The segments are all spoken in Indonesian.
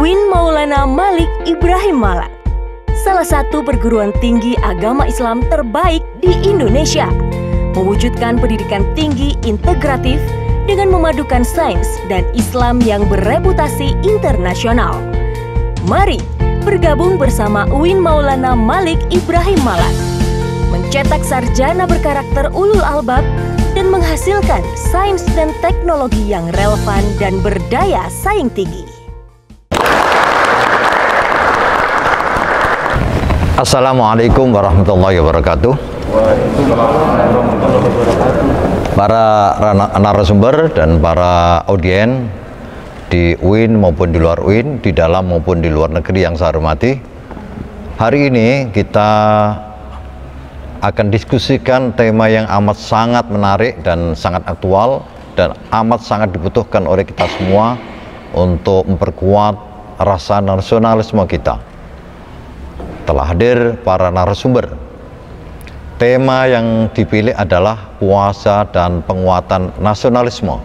UIN Maulana Malik Ibrahim Malang, salah satu perguruan tinggi agama Islam terbaik di Indonesia, mewujudkan pendidikan tinggi integratif dengan memadukan sains dan Islam yang bereputasi internasional. Mari bergabung bersama UIN Maulana Malik Ibrahim Malang, mencetak sarjana berkarakter ulul albab dan menghasilkan sains dan teknologi yang relevan dan berdaya saing tinggi. Assalamualaikum warahmatullahi wabarakatuh. Para narasumber dan para audien di UIN maupun di luar UIN, di dalam maupun di luar negeri yang saya hormati, hari ini kita akan diskusikan tema yang amat sangat menarik dan sangat aktual dan amat sangat dibutuhkan oleh kita semua untuk memperkuat rasa nasionalisme kita. Telah hadir para narasumber. Tema yang dipilih adalah puasa dan penguatan nasionalisme.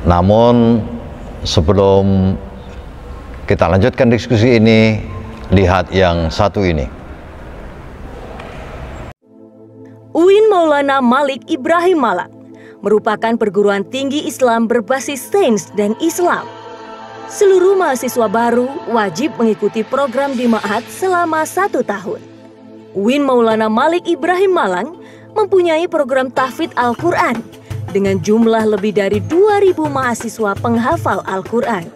Namun sebelum kita lanjutkan diskusi ini, lihat yang satu ini. UIN Maulana Malik Ibrahim Malang merupakan perguruan tinggi Islam berbasis sains dan Islam. Seluruh mahasiswa baru wajib mengikuti program di Ma'had selama 1 tahun. UIN Maulana Malik Ibrahim Malang mempunyai program tahfidz Al-Quran dengan jumlah lebih dari 2.000 mahasiswa penghafal Al-Quran.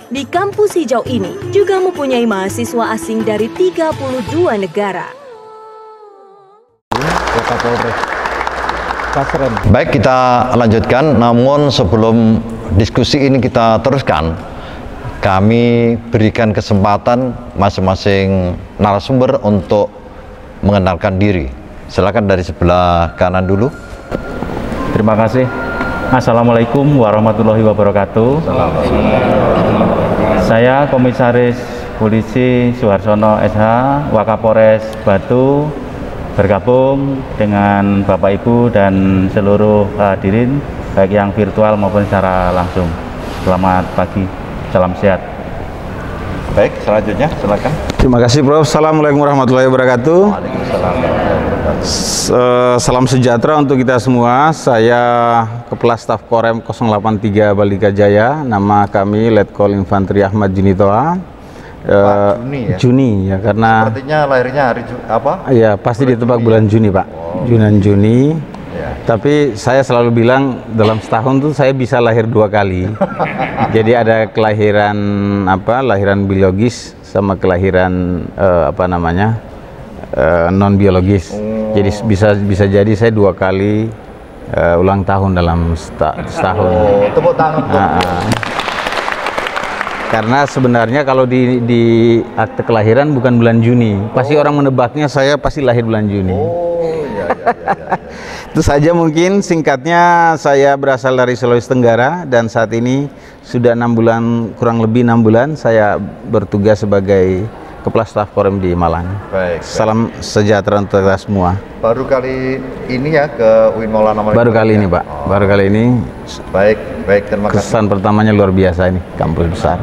Di kampus hijau ini juga mempunyai mahasiswa asing dari 32 negara. Baik, kita lanjutkan. Namun sebelum diskusi ini kita teruskan, kami berikan kesempatan masing-masing narasumber untuk mengenalkan diri. Silakan dari sebelah kanan dulu. Terima kasih. Assalamualaikum warahmatullahi wabarakatuh. Saya Komisaris Polisi Suharsono SH, Wakapolres Batu, bergabung dengan Bapak Ibu dan seluruh hadirin baik yang virtual maupun secara langsung. Selamat pagi. Salam sehat. Baik, selanjutnya silakan. Terima kasih, Prof. Assalamualaikum warahmatullahi wabarakatuh. Salam sejahtera untuk kita semua. Saya Kepala Staf Korem 083 Balika Jaya. Nama kami Letkol Infanteri Ahmad Juni Toha. Juni ya? Juni ya, karena artinya lahirnya hari apa? Iya, pasti ditebak bulan Juni, Pak. Bulan Juni. Ya. Tapi saya selalu bilang dalam setahun tuh saya bisa lahir 2 kali. Jadi ada kelahiran lahiran biologis sama kelahiran non biologis. Jadi bisa jadi saya 2 kali ulang tahun dalam setahun. Tepuk tangan. Karena sebenarnya kalau di akte kelahiran bukan bulan Juni, pasti orang menebaknya saya pasti lahir bulan Juni. Iya. Itu saja mungkin singkatnya. Saya berasal dari Sulawesi Tenggara dan saat ini sudah 6 bulan, kurang lebih 6 bulan saya bertugas sebagai Kepala Staf Korem di Malang. Baik. Salam sejahtera untuk kita semua. Baru kali ini ya ke UIN Maulana Malik. Baru kali ini, Pak. Baru kali ini. Baik, terima kasih. Kesan pertamanya luar biasa ini, kampus besar.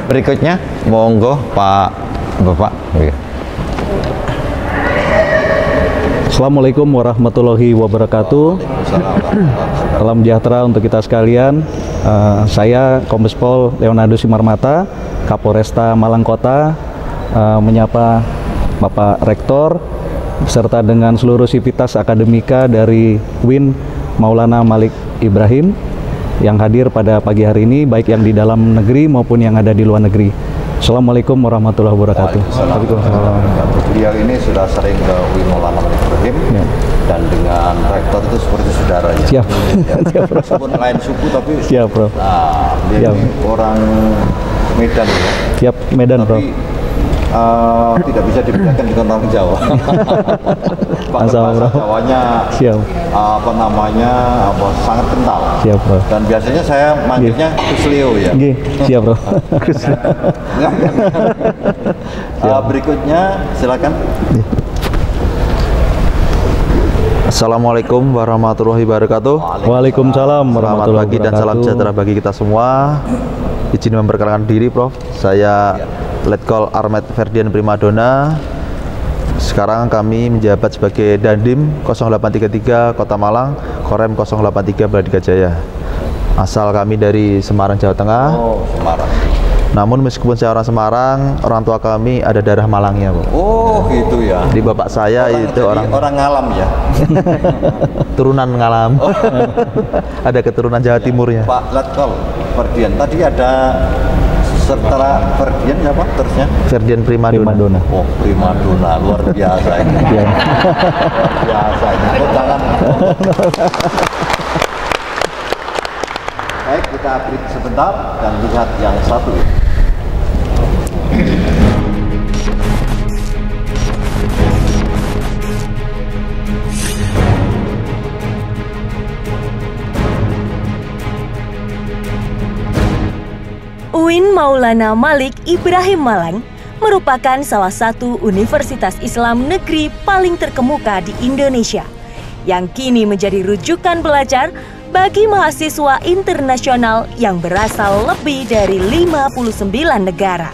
Berikutnya, monggo Pak Bapak. Assalamualaikum warahmatullahi wabarakatuh. Salam sejahtera untuk kita sekalian. Saya Kombes Pol Leonardo Simarmata, Kapolresta Malang Kota, menyapa Bapak Rektor beserta dengan seluruh sivitas akademika dari UIN Maulana Malik Ibrahim yang hadir pada pagi hari ini, baik yang di dalam negeri maupun yang ada di luar negeri. Assalamualaikum warahmatullahi wabarakatuh. Waalaikumsalam. Beliau ini sudah sering ke UIN Maulana Malik Ibrahim ya. Dan dengan rektor itu seperti saudaranya. Siap. Ya. Meskipun lain suku tapi siap, Bro. Nah, dia ini orang Medan ya. Siap, Medan, Bro. Tidak bisa dibedakan dengan orang Jawa. Bahasa Jawanya sangat kental. Siap, Bro. Dan biasanya saya manggilnya Kusleo ya. Siap, Bro. Berikutnya silakan. Assalamualaikum warahmatullahi wabarakatuh. Waalaikumsalam warahmatullahi wabarakatuh. Selamat pagi dan salam sejahtera bagi kita semua. Izin memperkenalkan diri, Prof. Saya Letkol Armet Ferdian Primadona. Sekarang kami menjabat sebagai Dandim 0833 Kota Malang, Korem 083 Bradika Jaya. Asal kami dari Semarang, Jawa Tengah. Oh, Semarang. Namun meskipun saya orang Semarang, orang tua kami ada darah Malangnya, Pak. Oh, gitu ya. Di bapak saya itu orang ngalam ya. turunan Ngalam. Oh. Ada keturunan Jawa Timurnya. Pak Letkol Ferdian, tadi ada setelah Ferdian siapa terusnya? Ferdian Primadona. Oh, Primadona, luar biasa ini. Luar biasa ini. Oh, jangan. Baik, kita break sebentar dan lihat yang satu. UIN Maulana Malik Ibrahim Malang merupakan salah satu universitas Islam negeri paling terkemuka di Indonesia yang kini menjadi rujukan belajar bagi mahasiswa internasional yang berasal lebih dari 59 negara.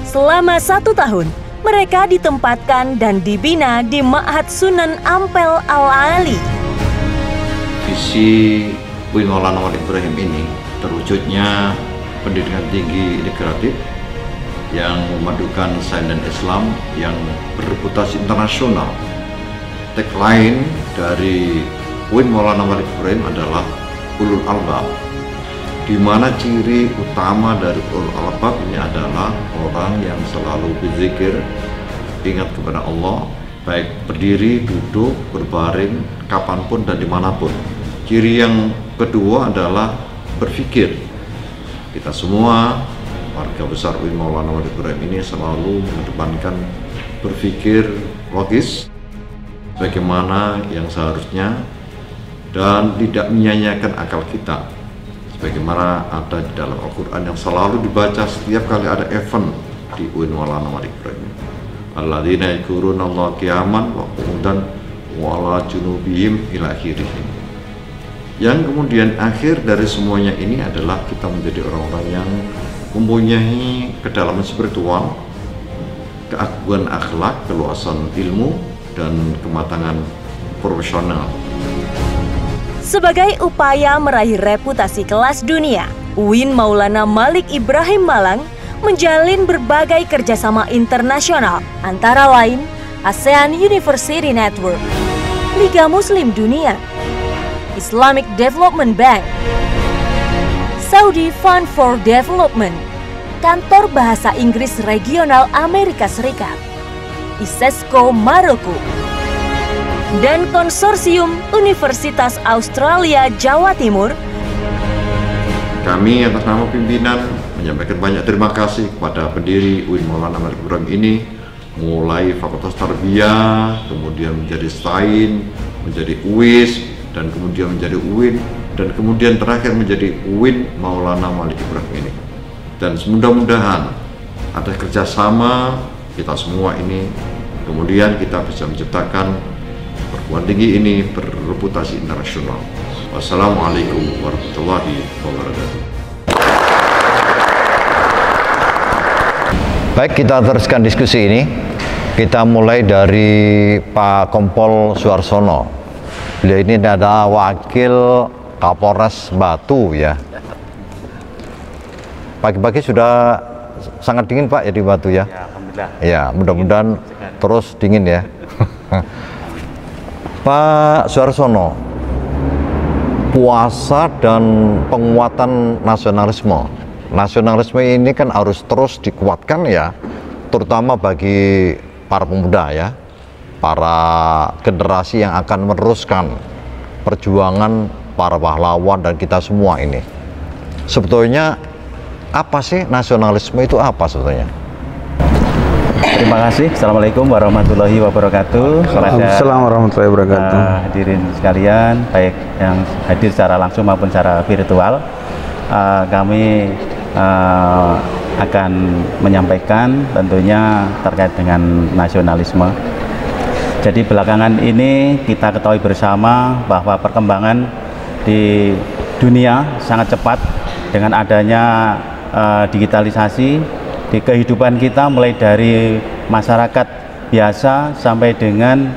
Selama 1 tahun, mereka ditempatkan dan dibina di Ma'had Sunan Ampel Al-Ali. Visi UIN Maulana Malik Ibrahim ini terwujudnya pendidikan tinggi integratif yang memadukan sains dan Islam yang berreputasi internasional. Tagline dari UIN Maulana Malik Ibrahim adalah Ulul Albab, di mana ciri utama dari Ulul Albab ini adalah orang yang selalu berzikir, ingat kepada Allah, baik berdiri, duduk, berbaring, kapanpun dan dimanapun. Ciri yang kedua adalah berpikir. Kita semua warga besar UIN Maulana Malik Ibrahim ini selalu mengedepankan berpikir logis bagaimana yang seharusnya dan tidak menyanyiakan akal kita, sebagaimana ada di dalam Al-Quran yang selalu dibaca setiap kali ada event di UIN Maulana Malik Ibrahim. Alladzina yadhkuruna Allah qiyaman wa qu'udan wa ala junubihim ila akhirih. Yang kemudian akhir dari semuanya ini adalah kita menjadi orang-orang yang mempunyai kedalaman spiritual, keagungan akhlak, keluasan ilmu, dan kematangan profesional. Sebagai upaya meraih reputasi kelas dunia, UIN Maulana Malik Ibrahim Malang menjalin berbagai kerjasama internasional, antara lain ASEAN University Network, Liga Muslim Dunia, Islamic Development Bank, Saudi Fund for Development, Kantor Bahasa Inggris Regional Amerika Serikat, ISESCO Maroko, dan Konsorsium Universitas Australia Jawa Timur. Kami atas nama pimpinan menyampaikan banyak terima kasih kepada pendiri UIN Maulana Malik Ibrahim ini, mulai Fakultas Tarbiyah, kemudian menjadi STAIN, menjadi UIS, dan kemudian menjadi UIN, dan kemudian terakhir menjadi UIN Maulana Malik Ibrahim ini. Dan mudah-mudahan ada kerjasama kita semua ini, kemudian kita bisa menciptakan perguruan tinggi ini berreputasi internasional. Wassalamualaikum warahmatullahi wabarakatuh. Baik, kita teruskan diskusi ini. Kita mulai dari Pak Kompol Suarsono. Beliau ini adalah wakil Kapolres Batu ya. Pagi-pagi sudah sangat dingin Pak ya di Batu ya. Ya, alhamdulillah. Ya, mudah-mudahan terus dingin ya. Pak Suarsono, puasa dan penguatan nasionalisme. Nasionalisme ini kan harus terus dikuatkan ya, terutama bagi para pemuda ya, para generasi yang akan meneruskan perjuangan para pahlawan dan kita semua ini. Sebetulnya apa sih nasionalisme itu, apa sebetulnya? Terima kasih. Assalamualaikum warahmatullahi wabarakatuh. Assalamualaikum warahmatullahi wabarakatuh. Hadirin sekalian, baik yang hadir secara langsung maupun secara virtual, kami akan menyampaikan tentunya terkait dengan nasionalisme. Jadi belakangan ini kita ketahui bersama bahwa perkembangan di dunia sangat cepat dengan adanya digitalisasi di kehidupan kita, mulai dari masyarakat biasa sampai dengan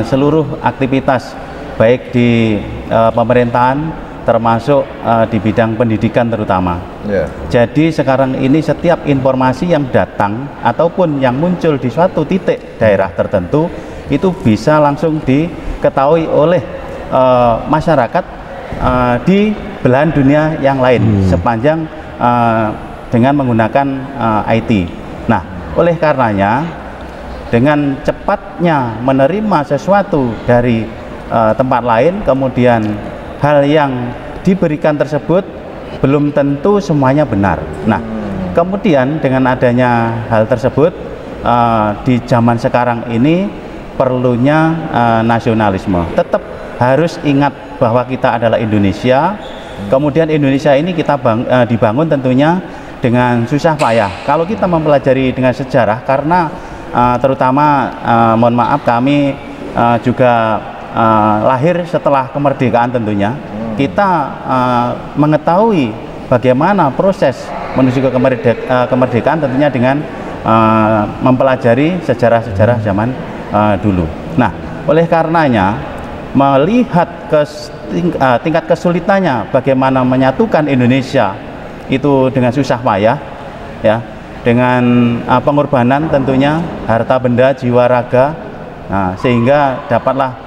seluruh aktivitas baik di pemerintahan termasuk di bidang pendidikan terutama. Jadi sekarang ini setiap informasi yang datang ataupun yang muncul di suatu titik daerah tertentu itu bisa langsung diketahui oleh masyarakat di belahan dunia yang lain sepanjang dengan menggunakan IT. Nah, oleh karenanya dengan cepatnya menerima sesuatu dari tempat lain, kemudian hal yang diberikan tersebut belum tentu semuanya benar. Nah, kemudian dengan adanya hal tersebut di zaman sekarang ini perlunya nasionalisme. Tetap harus ingat bahwa kita adalah Indonesia. Kemudian Indonesia ini kita dibangun tentunya dengan susah payah. Kalau kita mempelajari dengan sejarah, karena terutama mohon maaf kami juga lahir setelah kemerdekaan tentunya, kita mengetahui bagaimana proses menuju ke kemerdekaan tentunya dengan mempelajari sejarah-sejarah zaman dulu. Nah, oleh karenanya melihat tingkat kesulitannya bagaimana menyatukan Indonesia itu dengan susah payah, ya, dengan pengorbanan tentunya harta benda, jiwa raga, sehingga dapatlah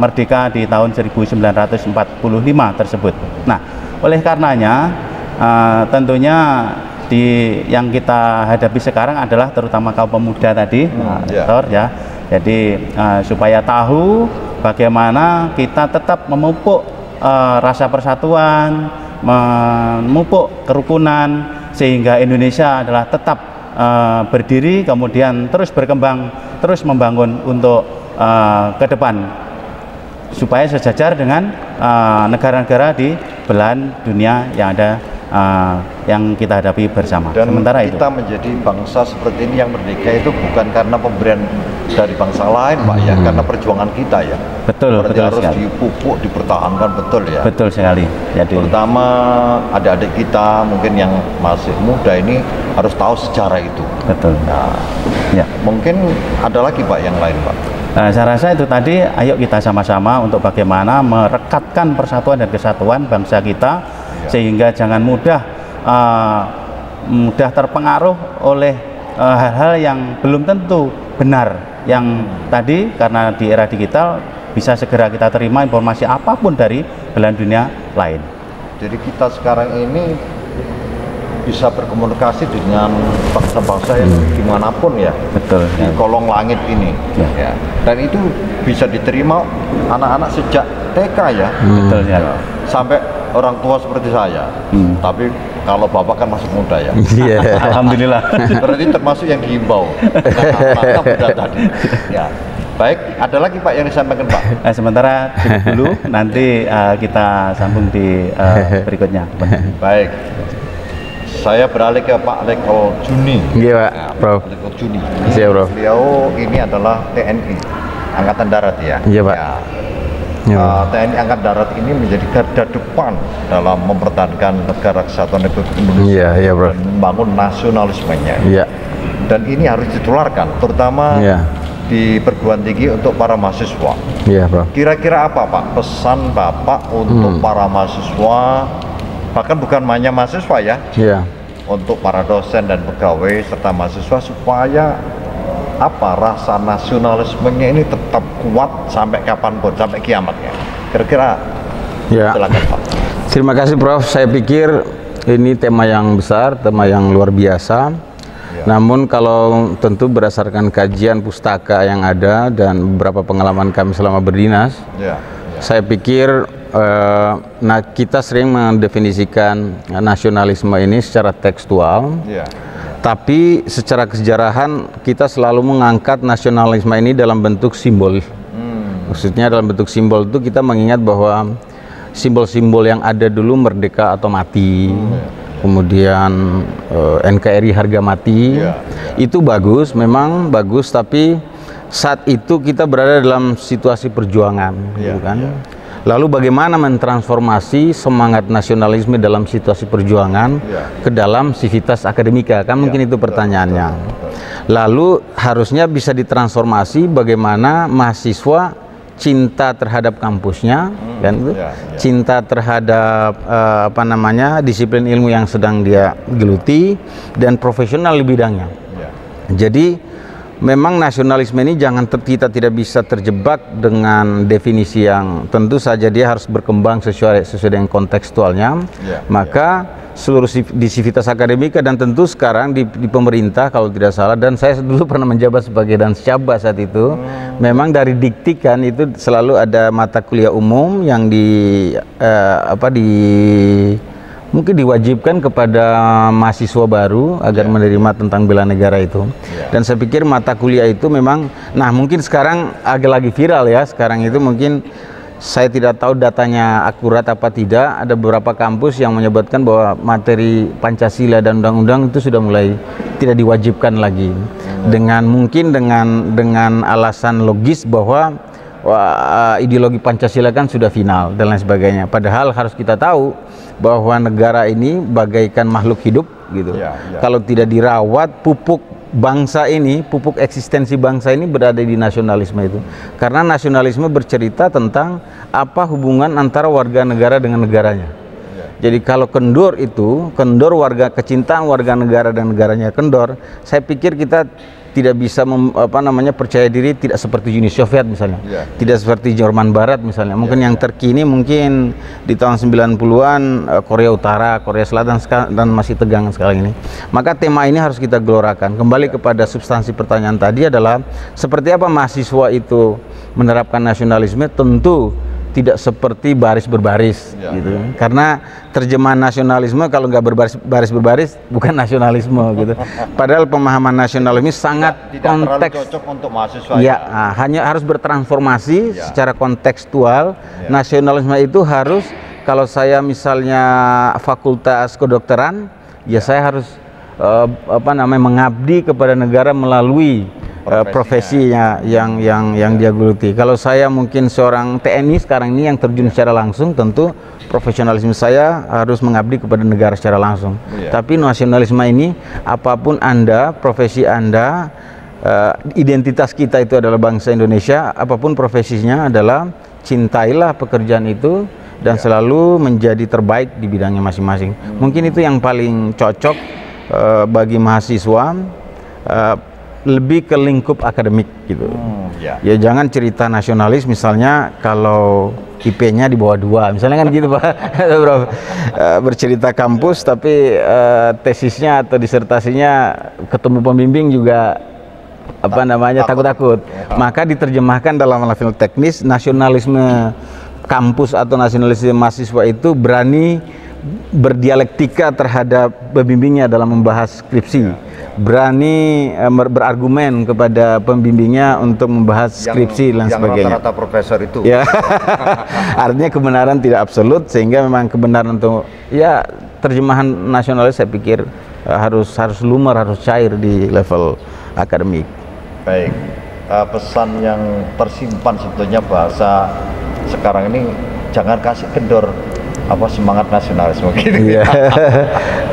merdeka di tahun 1945 tersebut. Nah, oleh karenanya tentunya yang kita hadapi sekarang adalah terutama kaum pemuda tadi, ya. Jadi supaya tahu bagaimana kita tetap memupuk rasa persatuan, memupuk kerukunan, sehingga Indonesia adalah tetap berdiri, kemudian terus berkembang, terus membangun untuk ke depan supaya sejajar dengan negara-negara di belahan dunia yang ada yang kita hadapi bersama. Dan sementara kita menjadi bangsa seperti ini yang merdeka itu bukan karena pemberian dari bangsa lain, Pak, ya, karena perjuangan kita, ya. Betul, berarti betul harus sekali. dipupuk, dipertahankan, betul ya. Betul sekali. Jadi terutama adik-adik kita mungkin yang masih muda ini harus tahu sejarah itu. betul. Nah, Ya. mungkin ada lagi, Pak, yang lain, Pak. Saya rasa itu tadi, ayo kita sama-sama untuk bagaimana merekatkan persatuan dan kesatuan bangsa kita, sehingga jangan mudah terpengaruh oleh hal-hal yang belum tentu benar, yang tadi karena di era digital bisa segera kita terima informasi apapun dari belahan dunia lain. Jadi kita sekarang ini bisa berkomunikasi dengan bangsa-bangsa yang dimanapun, ya. Betul. Di kolong langit ini, ya. Dan itu bisa diterima anak-anak sejak TK, ya. Betul ya. Sampai orang tua seperti saya. Tapi kalau bapak kan masih muda, ya. Alhamdulillah. Berarti termasuk yang dihimbau. Nah, muda tadi. Ya. Baik, ada lagi, Pak, yang disampaikan, Pak? Sementara dulu, nanti kita sambung di berikutnya. Baik. Saya beralih ke Pak Letkol Juni. Iya, Pak. Prof. Letkol Juni. Iya, Prof. Beliau ini adalah TNI, Angkatan Darat, ya. Iya, Pak. TNI Angkatan Darat ini menjadi garda depan dalam mempertahankan negara kesatuan Republik Indonesia. Iya, Prof. Dan membangun nasionalismenya. Iya. Dan ini harus ditularkan, terutama di perguruan tinggi untuk para mahasiswa. Iya, Prof. Kira-kira apa, Pak, pesan Bapak untuk para mahasiswa, bahkan bukan hanya mahasiswa, ya, untuk para dosen dan pegawai serta mahasiswa, supaya rasa nasionalismenya ini tetap kuat sampai kapanpun, sampai kiamatnya. Kira-kira silakan, Pak. Terima kasih, Prof. Saya pikir ini tema yang besar, tema yang luar biasa. Namun kalau tentu berdasarkan kajian pustaka yang ada dan beberapa pengalaman kami selama berdinas, saya pikir kita sering mendefinisikan nasionalisme ini secara tekstual, tapi secara kesejarahan kita selalu mengangkat nasionalisme ini dalam bentuk simbol. Maksudnya dalam bentuk simbol itu kita mengingat bahwa simbol-simbol yang ada dulu merdeka atau mati, kemudian NKRI harga mati, itu bagus, memang bagus, tapi saat itu kita berada dalam situasi perjuangan, gitu kan. Lalu bagaimana mentransformasi semangat nasionalisme dalam situasi perjuangan ke dalam sivitas akademika, kan mungkin itu pertanyaannya. Lalu harusnya bisa ditransformasi bagaimana mahasiswa cinta terhadap kampusnya, kan itu, cinta terhadap disiplin ilmu yang sedang dia geluti dan profesional di bidangnya. Jadi memang nasionalisme ini kita tidak bisa terjebak dengan definisi yang tentu saja dia harus berkembang sesuai dengan kontekstualnya. Maka seluruh di sivitas akademika dan tentu sekarang di pemerintah kalau tidak salah, dan saya dulu pernah menjabat sebagai Danscaba saat itu, memang dari diktikan itu selalu ada mata kuliah umum yang mungkin diwajibkan kepada mahasiswa baru agar menerima tentang bela negara itu. Dan saya pikir mata kuliah itu memang, nah mungkin sekarang agak lagi viral ya, sekarang itu mungkin saya tidak tahu datanya akurat apa tidak, ada beberapa kampus yang menyebutkan bahwa materi Pancasila dan undang-undang itu sudah mulai tidak diwajibkan lagi. Mungkin dengan alasan logis bahwa ideologi Pancasila kan sudah final dan lain sebagainya. Padahal harus kita tahu bahwa negara ini bagaikan makhluk hidup gitu. Kalau tidak dirawat, pupuk bangsa ini, pupuk eksistensi bangsa ini berada di nasionalisme itu. Karena nasionalisme bercerita tentang apa hubungan antara warga negara dengan negaranya. Jadi kalau kendor itu, kecintaan warga negara dan negaranya kendor, saya pikir kita tidak bisa percaya diri, tidak seperti Uni Soviet misalnya, tidak seperti Jerman Barat misalnya. Mungkin yang terkini mungkin di tahun 90-an Korea Utara, Korea Selatan dan masih tegang sekarang ini. Maka tema ini harus kita gelorakan. Kembali kepada substansi pertanyaan tadi adalah seperti apa mahasiswa itu menerapkan nasionalisme, tentu tidak seperti baris berbaris gitu. Karena terjemahan nasionalisme kalau nggak baris berbaris bukan nasionalisme gitu. Padahal pemahaman nasionalisme sangat konteks, cocok untuk mahasiswa. Hanya harus bertransformasi secara kontekstual. Nasionalisme itu harus, kalau saya misalnya fakultas kedokteran, ya saya harus mengabdi kepada negara melalui profesinya yang dia geluti. Kalau saya mungkin seorang TNI sekarang ini yang terjun secara langsung, tentu profesionalisme saya harus mengabdi kepada negara secara langsung. Tapi nasionalisme ini, apapun Anda, profesi Anda, identitas kita itu adalah bangsa Indonesia, apapun profesinya adalah cintailah pekerjaan itu dan selalu menjadi terbaik di bidangnya masing-masing. Mungkin itu yang paling cocok bagi mahasiswa, lebih ke lingkup akademik gitu. Ya jangan cerita nasionalis misalnya kalau IP-nya di bawah 2 misalnya, kan gitu Pak. Bercerita kampus tapi tesisnya atau disertasinya ketemu pembimbing juga takut-takut. Maka diterjemahkan dalam level teknis, nasionalisme kampus atau nasionalisme mahasiswa itu berani berdialektika terhadap pembimbingnya dalam membahas skripsi, berani berargumen kepada pembimbingnya untuk membahas skripsi dan sebagainya. Rata-rata profesor itu. Artinya kebenaran tidak absolut, sehingga memang kebenaran untuk terjemahan nasionalis saya pikir harus lumrah, harus cair di level akademik. Baik, pesan yang tersimpan sebetulnya bahasa sekarang ini, jangan kasih kendor semangat nasionalisme gitu.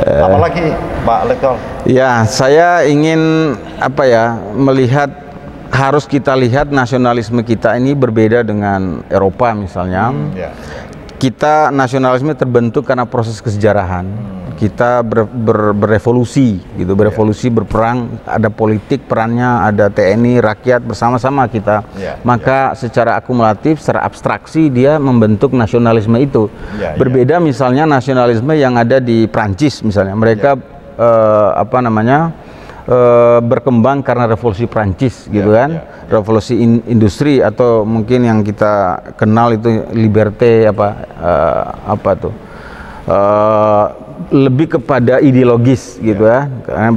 Apalagi Pak Letkol. Saya ingin melihat, harus kita lihat nasionalisme kita ini berbeda dengan Eropa misalnya. Kita nasionalisme terbentuk karena proses kesejarahan. Kita berevolusi gitu, berperang, ada politik perannya, ada TNI, rakyat bersama-sama kita. Maka secara akumulatif, secara abstraksi dia membentuk nasionalisme itu. Berbeda misalnya nasionalisme yang ada di Prancis misalnya. Mereka berkembang karena revolusi Prancis gitu kan, revolusi industri, atau mungkin yang kita kenal itu liberté lebih kepada ideologis gitu ya, karena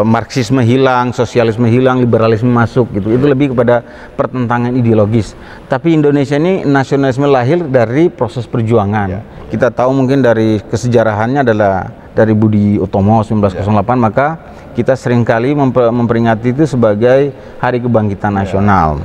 Marxisme hilang, sosialisme hilang, liberalisme masuk gitu. Itu lebih kepada pertentangan ideologis. Tapi Indonesia ini nasionalisme lahir dari proses perjuangan. Kita tahu mungkin dari kesejarahannya adalah dari Budi Utomo 1908, maka kita seringkali memperingati itu sebagai Hari Kebangkitan Nasional.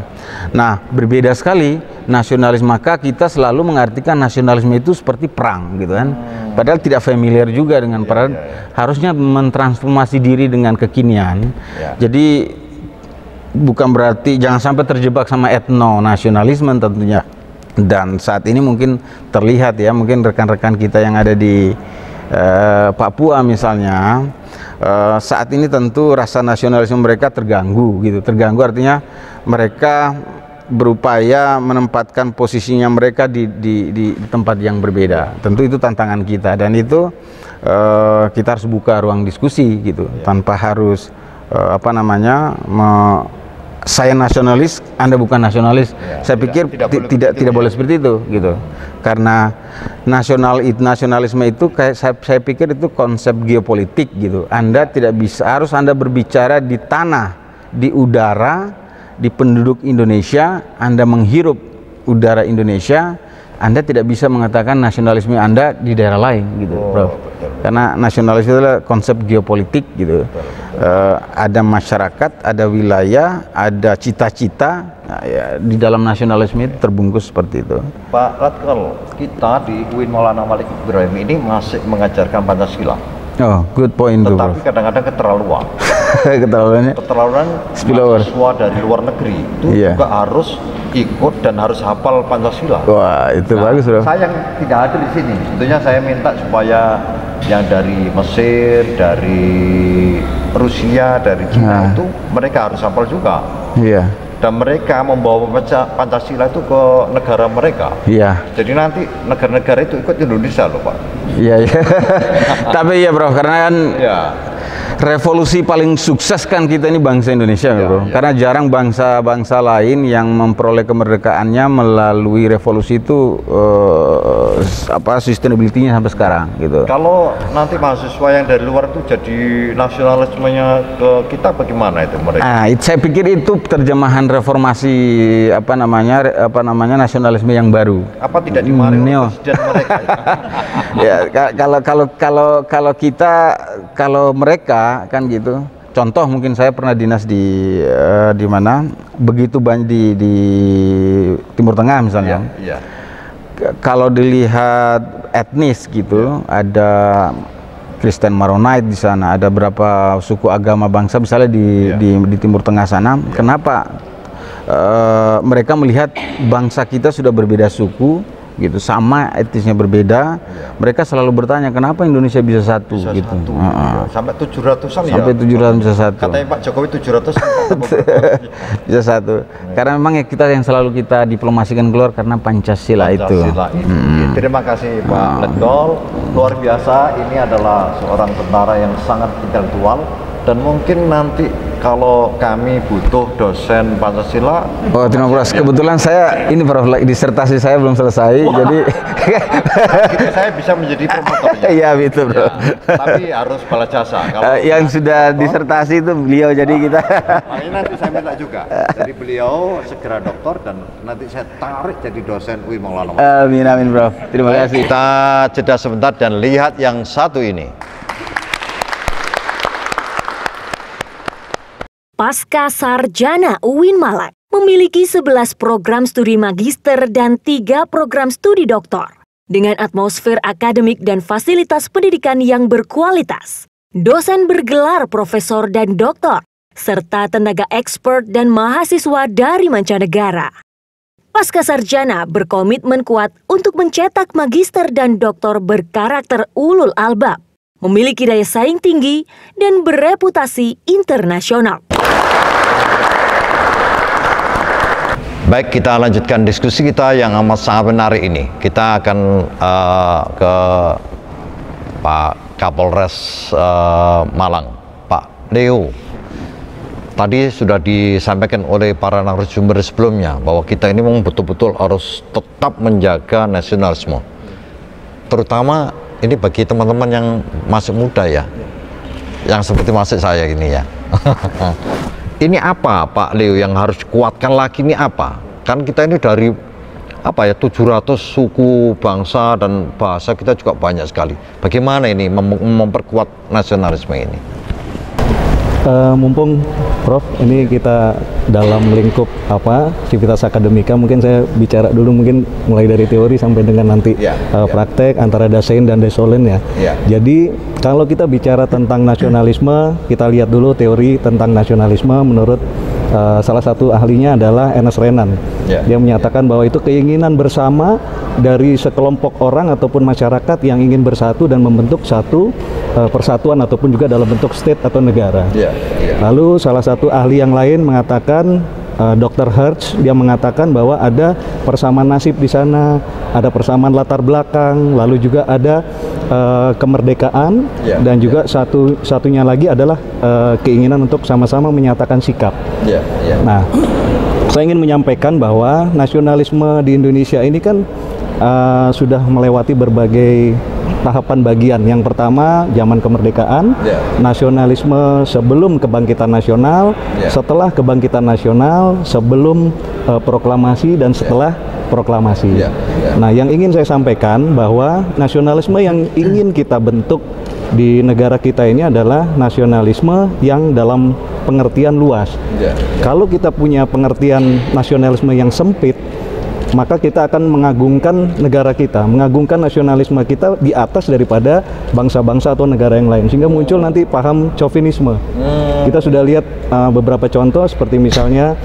Nah, berbeda sekali nasionalisme, maka kita selalu mengartikan nasionalisme itu seperti perang gitu kan. Padahal tidak familiar juga dengan perang. Harusnya mentransformasi diri dengan kekinian. Jadi bukan berarti jangan sampai terjebak sama etno nasionalisme tentunya. Dan saat ini mungkin terlihat ya, mungkin rekan-rekan kita yang ada di Papua misalnya, saat ini tentu rasa nasionalisme mereka terganggu gitu. Terganggu artinya mereka berupaya menempatkan posisinya mereka di tempat yang berbeda. Tentu itu tantangan kita, dan itu kita harus buka ruang diskusi gitu, tanpa harus saya nasionalis, Anda bukan nasionalis. Saya pikir tidak boleh seperti itu gitu. Karena nasionalisme itu saya pikir itu konsep geopolitik gitu. Anda tidak bisa, harus Anda berbicara di tanah, di udara, di penduduk Indonesia, Anda menghirup udara Indonesia, Anda tidak bisa mengatakan nasionalisme Anda di daerah lain gitu, Prof. Karena nasionalisme adalah konsep geopolitik gitu. Ada masyarakat, ada wilayah, ada cita-cita, nah, ya, di dalam nasionalisme itu terbungkus seperti itu. Pak Letkol, kita di UIN Maulana Malik Ibrahim ini masih mengajarkan Pancasila. Oh, good point. Tetapi kadang-kadang keterlaluan. Keterlaluan mahasiswa dari luar negeri itu juga harus ikut dan harus hafal Pancasila. Wah, itu bagus, Bro. Saya yang tidak ada di sini. Tentunya saya minta supaya yang dari Mesir, dari Rusia, dari Cina itu mereka harus hafal juga. Iya. Dan mereka membawa Pancasila itu ke negara mereka. Iya. Jadi nanti negara-negara itu ikut Indonesia loh, Pak. Iya, iya. Tapi ya, Bro, karena kan revolusi paling sukses kan kita ini bangsa Indonesia, Bro. Karena jarang bangsa-bangsa lain yang memperoleh kemerdekaannya melalui revolusi itu sustainability-nya sampai sekarang gitu. Kalau nanti mahasiswa yang dari luar itu jadi nasionalismenya ke kita bagaimana itu mereka? Nah, saya pikir itu terjemahan reformasi nasionalisme yang baru. Apa tidak dimarahi oleh presiden mereka? Ya, kalau mereka kan gitu. Contoh mungkin saya pernah dinas di mana, begitu banyak di Timur Tengah misalnya. Iya. Kalau dilihat etnis gitu, ada Kristen Maronite di sana, ada berapa suku agama bangsa misalnya di Timur Tengah sana. Kenapa mereka melihat bangsa kita sudah berbeda suku gitu, sama etnisnya berbeda, mereka selalu bertanya kenapa Indonesia bisa satu gitu. Sampai 700-an ya? Sampai 700 bisa satu. Katanya Pak Jokowi 700 bisa satu. Karena memang ya kita yang selalu kita diplomasikan keluar karena Pancasila itu. Terima kasih Pak Letkol, luar biasa. Ini adalah seorang tentara yang sangat intelektual, dan mungkin nanti kalau kami butuh dosen Pancasila. Oh, terima kasih. Kebetulan saya ini Prof, disertasi saya belum selesai. Jadi saya bisa menjadi promotornya. Iya, betul, Bro. Tapi harus balas jasa. Kalau yang sudah disertasi itu beliau, jadi kita. Makanya nanti saya minta juga dari beliau segera doktor, dan nanti saya tarik jadi dosen UIN Maulana. Amin, amin, Prof. Terima kasih. Kita jeda sebentar dan lihat yang satu ini. Pasca Sarjana UIN Malang memiliki 11 program studi magister dan 3 program studi doktor. Dengan atmosfer akademik dan fasilitas pendidikan yang berkualitas, dosen bergelar profesor dan doktor, serta tenaga expert dan mahasiswa dari mancanegara. Pasca Sarjana berkomitmen kuat untuk mencetak magister dan doktor berkarakter ulul albab, memiliki daya saing tinggi, dan bereputasi internasional. Baik, kita lanjutkan diskusi kita yang amat sangat menarik ini. Kita akan ke Pak Kapolres Malang, Pak Leo. Tadi sudah disampaikan oleh para narasumber sebelumnya bahwa kita ini memang betul-betul harus tetap menjaga nasionalisme. Terutama ini bagi teman-teman yang masih muda ya, yang seperti masih saya ini ya. Ini apa Pak Leo yang harus dikuatkan lagi, ini apa? Kan kita ini dari apa ya 700 suku, bangsa dan bahasa kita juga banyak sekali. Bagaimana ini memperkuat nasionalisme ini? Mumpung Prof, ini kita dalam lingkup Civitas Akademika, mungkin saya bicara dulu mungkin mulai dari teori sampai dengan nanti praktek antara Dasein dan Desolin ya. Jadi kalau kita bicara tentang nasionalisme, kita lihat dulu teori tentang nasionalisme menurut salah satu ahlinya adalah Ernest Renan. Dia menyatakan bahwa itu keinginan bersama dari sekelompok orang ataupun masyarakat yang ingin bersatu dan membentuk satu persatuan ataupun juga dalam bentuk state atau negara. Lalu salah satu ahli yang lain mengatakan, Dr. Hertz, dia mengatakan bahwa ada persamaan nasib di sana, ada persamaan latar belakang, lalu juga ada kemerdekaan, dan juga satunya lagi adalah keinginan untuk sama-sama menyatakan sikap. Nah, saya ingin menyampaikan bahwa nasionalisme di Indonesia ini kan sudah melewati berbagai tahapan bagian. Yang pertama zaman kemerdekaan, nasionalisme sebelum kebangkitan nasional, setelah kebangkitan nasional, sebelum proklamasi dan setelah proklamasi. Nah, yang ingin saya sampaikan bahwa nasionalisme yang ingin kita bentuk di negara kita ini adalah nasionalisme yang dalam pengertian luas. Kalau kita punya pengertian nasionalisme yang sempit, maka kita akan mengagungkan negara kita, mengagungkan nasionalisme kita di atas daripada bangsa-bangsa atau negara yang lain, sehingga muncul nanti paham chauvinisme. Kita sudah lihat beberapa contoh seperti misalnya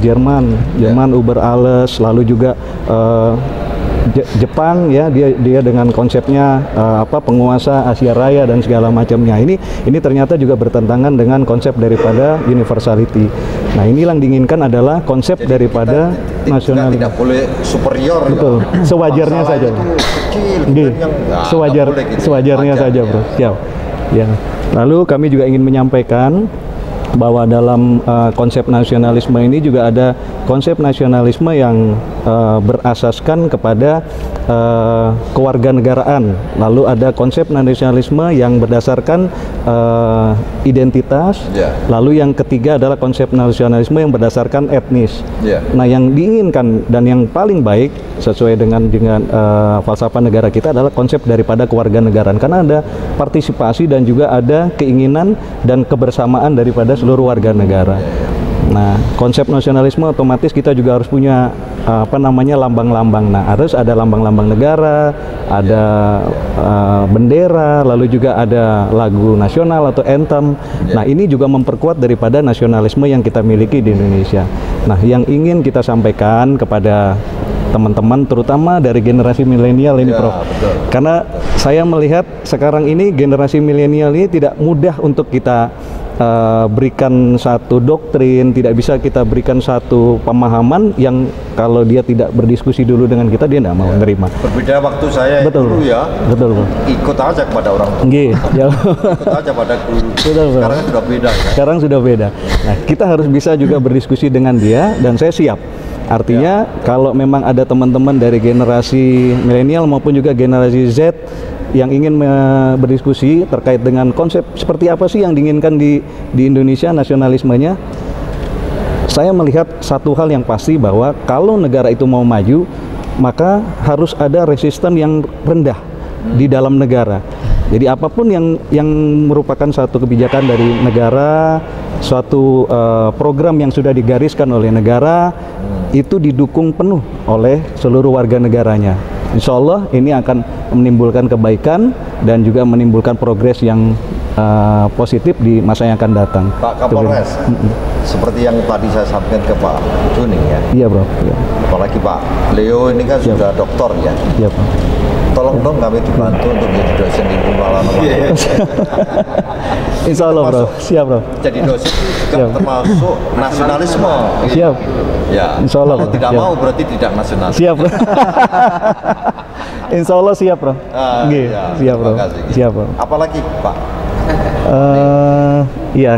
Jerman über alles, lalu juga Jepang ya, dia dengan konsepnya penguasa Asia Raya dan segala macamnya. Ini ternyata juga bertentangan dengan konsep daripada universality. Nah, inilah yang diinginkan adalah konsep daripada nasionalisme. Tidak boleh superior. Betul. Sewajarnya saja. Sewajarnya saja, Bro. Siap. Ya. Lalu kami juga ingin menyampaikan bahwa dalam konsep nasionalisme ini juga ada konsep nasionalisme yang berasaskan kepada kewarganegaraan. Lalu ada konsep nasionalisme yang berdasarkan identitas. Lalu yang ketiga adalah konsep nasionalisme yang berdasarkan etnis. Nah, yang diinginkan dan yang paling baik sesuai dengan falsafah negara kita adalah konsep daripada kewarganegaraan, karena ada partisipasi dan juga ada keinginan dan kebersamaan daripada seluruh warga negara. Nah, konsep nasionalisme otomatis kita juga harus punya lambang-lambang. Nah, harus ada lambang-lambang negara, ada bendera, lalu juga ada lagu nasional atau anthem. Nah, ini juga memperkuat daripada nasionalisme yang kita miliki di Indonesia. Nah, yang ingin kita sampaikan kepada teman-teman terutama dari generasi milenial ini, Prof. Karena saya melihat sekarang ini generasi milenial ini tidak mudah untuk kita berikan satu doktrin, tidak bisa kita berikan satu pemahaman yang kalau dia tidak berdiskusi dulu dengan kita, dia tidak mau menerima. Berbeda waktu saya dulu ya. Betul, Bro. Ikut aja kepada orang tua. Ikut aja pada guru. Sekarang sudah beda ya. Sekarang sudah beda. Nah, kita harus bisa juga berdiskusi dengan dia, dan saya siap. Artinya kalau memang ada teman-teman dari generasi milenial maupun juga generasi Z yang ingin berdiskusi terkait dengan konsep seperti apa sih yang diinginkan di Indonesia nasionalismenya, saya melihat satu hal yang pasti bahwa kalau negara itu mau maju, maka harus ada resisten yang rendah di dalam negara. Jadi apapun yang merupakan satu kebijakan dari negara, suatu program yang sudah digariskan oleh negara, itu didukung penuh oleh seluruh warga negaranya. Insya Allah ini akan menimbulkan kebaikan dan juga menimbulkan progres yang positif di masa yang akan datang. Pak Kapolres, seperti yang tadi saya sampaikan ke Pak Juning ya. Iya, Bro. Ya. Apalagi Pak Leo ini kan sudah doktor ya. Iya, Pak. Tolong dong kami dibantu untuk jadi dosen di Malang. Insya Allah, Bro. Siap, Bro. Jadi dosen juga termasuk nasionalisme. Siap. Ya. Insya Allah. Kalau tidak mau berarti tidak nasionalis. Siap, Bro. Insya Allah siap, Bro. Ya, siap, Bro. Siap, Bro. Apalagi Pak? Iya.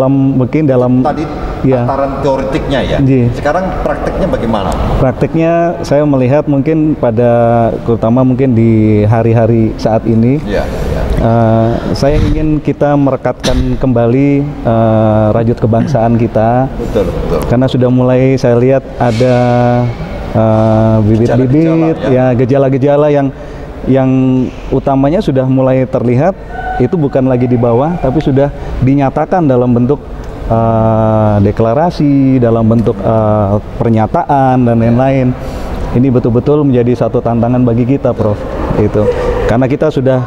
Mungkin dalam tadi tataran teoretiknya ya. Sekarang prakteknya bagaimana? Prakteknya saya melihat mungkin terutama mungkin di hari-hari saat ini, saya ingin kita merekatkan kembali rajut kebangsaan kita. Betul. Karena sudah mulai saya lihat ada bibit-bibit, ya gejala-gejala yang utamanya sudah mulai terlihat itu bukan lagi di bawah, tapi sudah dinyatakan dalam bentuk deklarasi, dalam bentuk pernyataan dan lain-lain. Ini betul-betul menjadi satu tantangan bagi kita, Prof. Itu karena kita sudah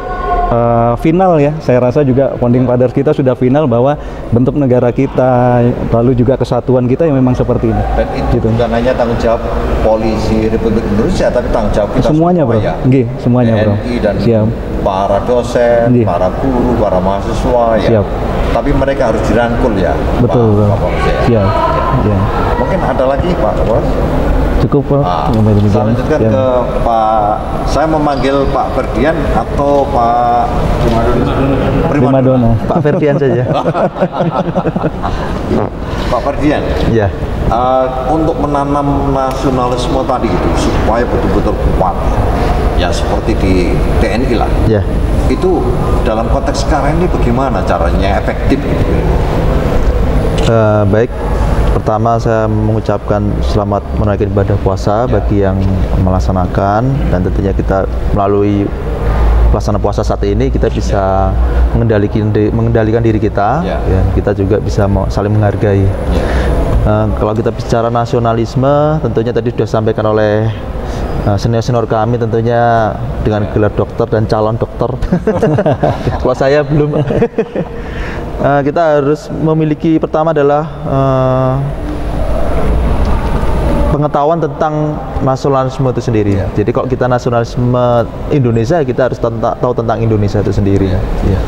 final ya, saya rasa juga founding fathers kita sudah final bahwa bentuk negara kita, lalu juga kesatuan kita yang memang seperti ini. Dan itu gitu. bukan hanya tanggung jawab polisi Republik Indonesia, tapi tanggung jawab kita semuanya, semua, Bro. ya. Nggih, semuanya, Bro. TNI dan Siap. para dosen, Nggih. para guru, para mahasiswa, ya. Siap. Tapi mereka harus dirangkul ya. Betul, Pak Bro. Kapolres, ya. Siap. Ya. Mungkin ada lagi Pak Kapolres? Cukup, Prof. Saya lanjutkan ke Pak, saya memanggil Pak Ferdian atau Pak Primadona. Pak Ferdian saja. Pak Ferdian, Ya. untuk menanam nasionalisme tadi itu supaya betul-betul kuat, ya seperti di TNI lah. Ya. Itu dalam konteks sekarang ini bagaimana caranya efektif gitu? Baik. Pertama saya mengucapkan selamat menunaikan ibadah puasa bagi yang melaksanakan, dan tentunya kita melalui pelaksanaan puasa saat ini kita bisa mengendalikan diri kita, Ya. ya, kita juga bisa saling menghargai. Kalau kita bicara nasionalisme, tentunya tadi sudah disampaikan oleh senior-senior kami, tentunya dengan gelar dokter dan calon dokter. Kalau saya belum. Kita harus memiliki, pertama adalah pengetahuan tentang nasionalisme itu sendiri. Jadi kalau kita nasionalisme Indonesia, kita harus tahu tentang Indonesia itu sendiri. Ya.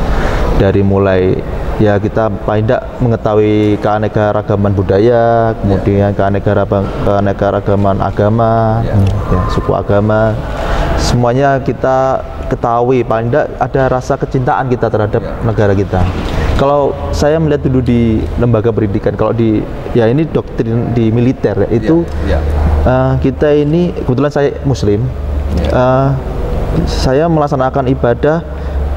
Dari mulai ya kita paling tidak mengetahui keanekaragaman budaya, kemudian keanekaragaman agama, ya, suku agama, semuanya kita ketahui, paling tidak ada rasa kecintaan kita terhadap negara kita. Kalau saya melihat dulu di lembaga pendidikan, kalau di ya ini doktrin di militer itu kita ini kebetulan saya Muslim, saya melaksanakan ibadah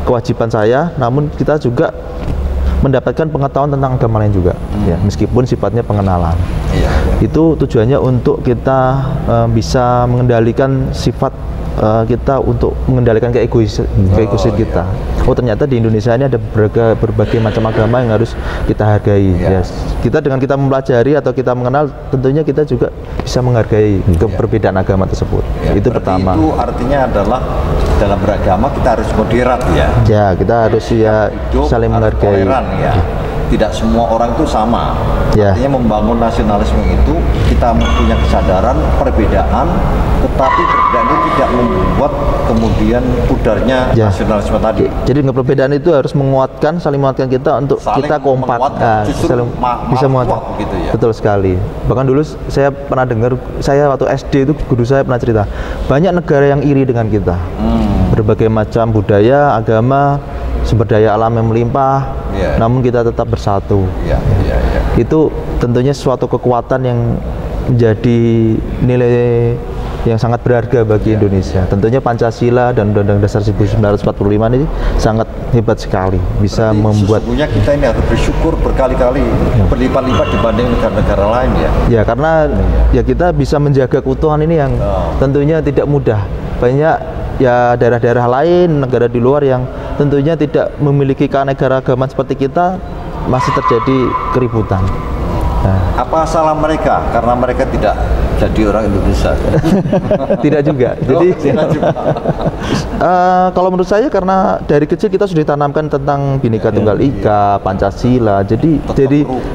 kewajiban saya, namun kita juga mendapatkan pengetahuan tentang agama lain juga, ya, meskipun sifatnya pengenalan. Itu tujuannya untuk kita bisa mengendalikan sifat kita, untuk mengendalikan keegoisan kita. Oh, ternyata di Indonesia ini ada berbagai macam agama yang harus kita hargai. Ya. Kita dengan kita mempelajari atau kita mengenal, tentunya kita juga bisa menghargai perbedaan agama tersebut. Itu pertama. Itu artinya adalah dalam beragama kita harus moderat ya. Ya, kita harus ya saling menghargai. Toleran, ya. Tidak semua orang itu sama. Ya. Artinya membangun nasionalisme itu kita punya kesadaran perbedaan, tetapi perbedaan itu tidak membuat kemudian pudarnya nasionalisme tadi. Jadi dengan perbedaan itu harus menguatkan, saling menguatkan kita untuk saling kita kompak, bisa menguatkan. Gitu ya. Betul sekali. Bahkan dulu saya pernah dengar, saya waktu SD itu guru saya pernah cerita, banyak negara yang iri dengan kita. Berbagai macam budaya, agama, sumber daya alam yang melimpah, namun kita tetap bersatu. Itu tentunya suatu kekuatan yang menjadi nilai yang sangat berharga bagi Indonesia. Tentunya Pancasila dan Undang-Undang Dasar 1945 ini sangat hebat sekali, bisa membuat. Sesungguhnya kita ini harus bersyukur berkali-kali, berlipat-lipat dibanding negara-negara lain ya. Ya, karena ya kita bisa menjaga keutuhan ini yang tentunya tidak mudah. Banyak ya daerah-daerah lain, negara di luar yang tentunya tidak memiliki keanekaragaman seperti kita, masih terjadi keributan. Apa salah mereka? Karena mereka tidak jadi orang Indonesia. Tidak juga. Jadi kalau menurut saya karena dari kecil kita sudah ditanamkan tentang Bhinneka Tunggal Ika, Pancasila. Jadi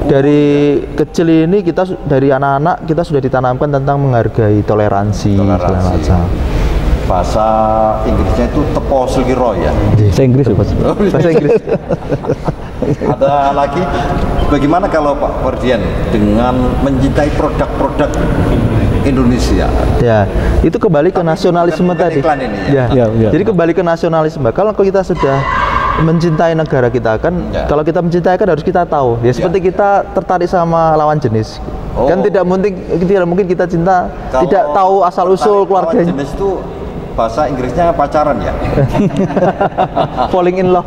dari kecil ini kita, dari anak-anak kita sudah ditanamkan tentang menghargai toleransi. Segala macam. Bahasa Inggrisnya itu tepo seliro ya. Bahasa Inggris ya, Pak. Bahasa Inggris. Ada lagi, bagaimana kalau Pak Ferdian dengan mencintai produk-produk Indonesia? Ya, itu kembali ke nasionalisme tadi. Ini, ya. Jadi kembali ke nasionalisme. Kalau kita sudah mencintai negara kita, kan kalau kita mencintai kan harus kita tahu. Ya seperti kita tertarik sama lawan jenis. Kan tidak mungkin kita cinta tidak tahu asal usul keluarganya. Lawan jenis itu bahasa Inggrisnya pacaran ya? Falling in love.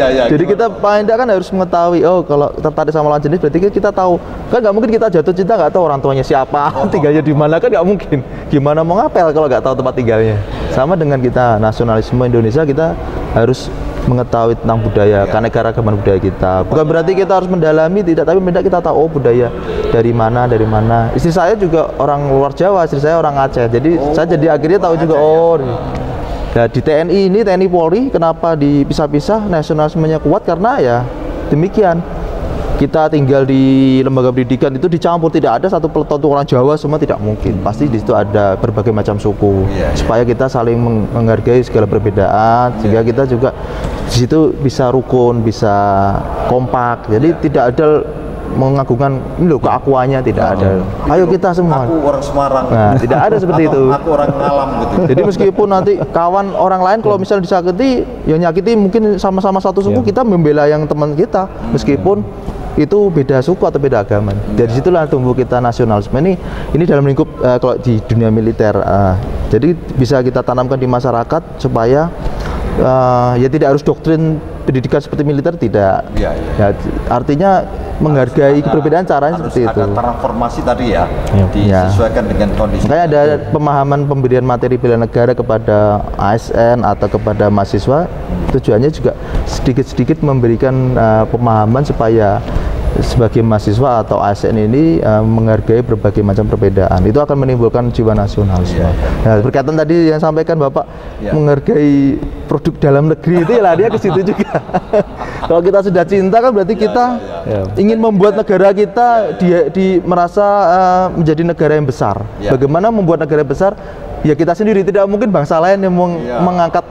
Jadi kita paling tidak kan harus mengetahui, oh kalau tertarik sama lawan jenis berarti kita tahu. Kan nggak mungkin kita jatuh cinta nggak tahu orang tuanya siapa, tinggalnya di mana, kan nggak mungkin. Gimana mau ngapel kalau nggak tahu tempat tinggalnya. Sama dengan kita nasionalisme Indonesia, kita harus mengetahui tentang budaya, keanekaragaman budaya kita. Bukan berarti kita harus mendalami, tidak, tapi beda kita tahu oh budaya dari mana. Istri saya juga orang luar Jawa, istri saya orang Aceh. Jadi saya jadi akhirnya tahu juga oh. Nah, di TNI ini, TNI Polri, kenapa dipisah-pisah? Nasionalismenya kuat karena ya demikian. Kita tinggal di lembaga pendidikan itu dicampur, tidak ada satu peleton orang Jawa semua, tidak mungkin. Pasti di situ ada berbagai macam suku, supaya kita saling menghargai segala perbedaan, sehingga kita juga di situ bisa rukun, bisa kompak. Jadi tidak ada mengagungkan ini loh keakuannya, tidak ada. Ayo kita semua. Aku orang Semarang. Nah, tidak ada seperti itu. Aku orang Ngalam gitu. Jadi meskipun nanti kawan orang lain kalau misalnya disakiti, ya nyakiti mungkin sama-sama satu suku, kita membela yang teman kita, meskipun itu beda suku atau beda agama. Dari situlah tumbuh kita nasionalisme ini dalam lingkup kalau di dunia militer. Jadi bisa kita tanamkan di masyarakat supaya ya tidak harus doktrin pendidikan seperti militer, tidak. Ya, artinya menghargai perbedaan caranya seperti itu. Ada transformasi tadi ya, disesuaikan dengan kondisi. Kayak ada pemahaman pemberian materi bela negara kepada ASN atau kepada mahasiswa, tujuannya juga sedikit-sedikit memberikan pemahaman supaya sebagai mahasiswa atau ASN ini menghargai berbagai macam perbedaan. Itu akan menimbulkan jiwa nasionalisme. Nah, berkaitan tadi yang sampaikan Bapak menghargai produk dalam negeri itu ya dia ke situ juga. Kalau kita sudah cinta kan berarti kita ingin membuat negara kita merasa menjadi negara yang besar. Bagaimana membuat negara besar? Ya kita sendiri, tidak mungkin bangsa lain yang mengangkat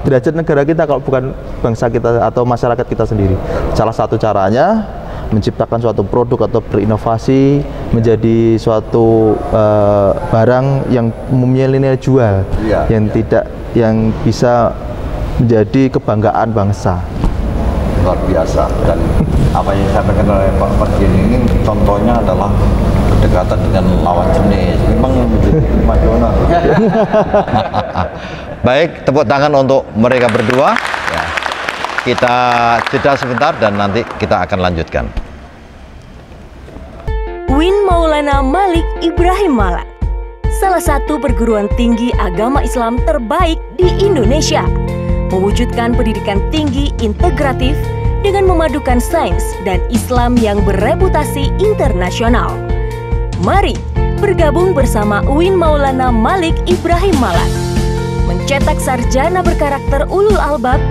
derajat negara kita kalau bukan bangsa kita atau masyarakat kita sendiri. Salah satu caranya menciptakan suatu produk atau berinovasi menjadi suatu barang yang umumnya nilai jual, yang bisa menjadi kebanggaan bangsa. Luar biasa. Dan apa yang disampaikan oleh Pak Mardian ini contohnya adalah kedekatan dengan lawan jenis. Memang menjadi primadona. Baik, tepuk tangan untuk mereka berdua. Kita jeda sebentar dan nanti kita akan lanjutkan. UIN Maulana Malik Ibrahim Malang, salah satu perguruan tinggi agama Islam terbaik di Indonesia, mewujudkan pendidikan tinggi integratif dengan memadukan sains dan Islam yang bereputasi internasional. Mari bergabung bersama UIN Maulana Malik Ibrahim Malang, mencetak sarjana berkarakter ulul albab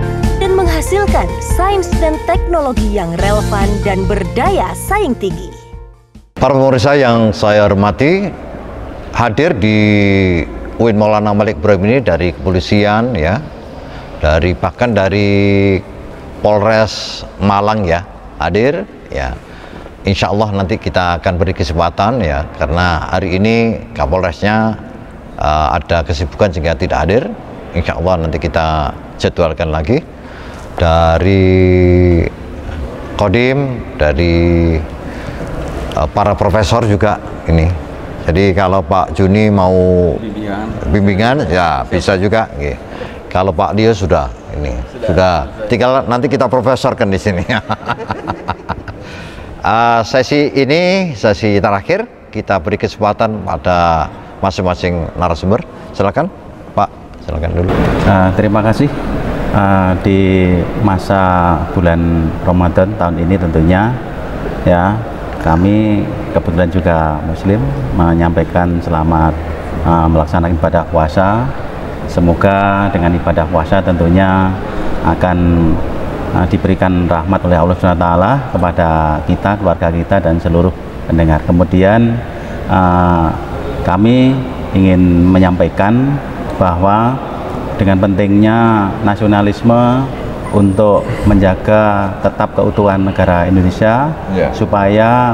dan menghasilkan sains dan teknologi yang relevan dan berdaya saing tinggi. Para pemirsa yang saya hormati, hadir di UIN Maulana Malik Ibrahim ini dari kepolisian ya, bahkan dari Polres Malang ya, hadir ya. Insya Allah nanti kita akan beri kesempatan ya, karena hari ini Kapolresnya ada kesibukan sehingga tidak hadir. Insya Allah nanti kita jadwalkan lagi. Dari Kodim, dari para profesor juga ini. Jadi kalau Pak Juni mau bimbingan ya bisa juga. Kalau Pak Dio sudah tinggal nanti kita profesorkan di sini. Sesi ini sesi terakhir, kita beri kesempatan pada masing-masing narasumber. Silakan Pak, silakan dulu. Terima kasih. Di masa bulan Ramadan tahun ini tentunya ya, kami kebetulan juga Muslim menyampaikan selamat melaksanakan ibadah puasa. Semoga dengan ibadah puasa tentunya akan diberikan rahmat oleh Allah SWT kepada kita, keluarga kita dan seluruh pendengar. Kemudian kami ingin menyampaikan bahwa dengan pentingnya nasionalisme untuk menjaga tetap keutuhan negara Indonesia, supaya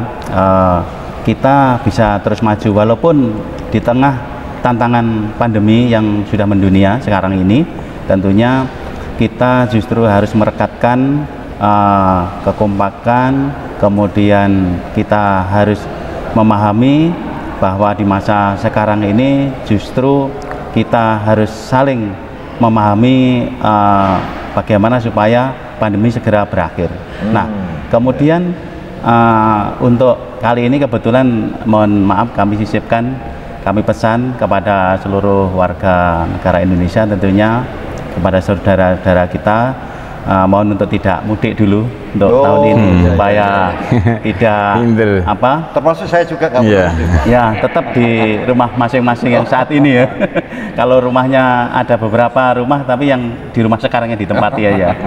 kita bisa terus maju walaupun di tengah tantangan pandemi yang sudah mendunia sekarang ini. Tentunya kita justru harus merekatkan kekompakan, kemudian kita harus memahami bahwa di masa sekarang ini justru kita harus saling memahami bagaimana supaya pandemi segera berakhir. Nah, kemudian untuk kali ini kebetulan mohon maaf kami sisipkan, kami pesan kepada seluruh warga negara Indonesia, tentunya kepada saudara-saudara kita, mohon untuk tidak mudik dulu untuk tahun ini supaya tidak termasuk saya juga nggak ya tetap di rumah masing-masing yang saat ini ya. Kalau rumahnya ada beberapa rumah, tapi yang di rumah sekarang yang ditempati ya.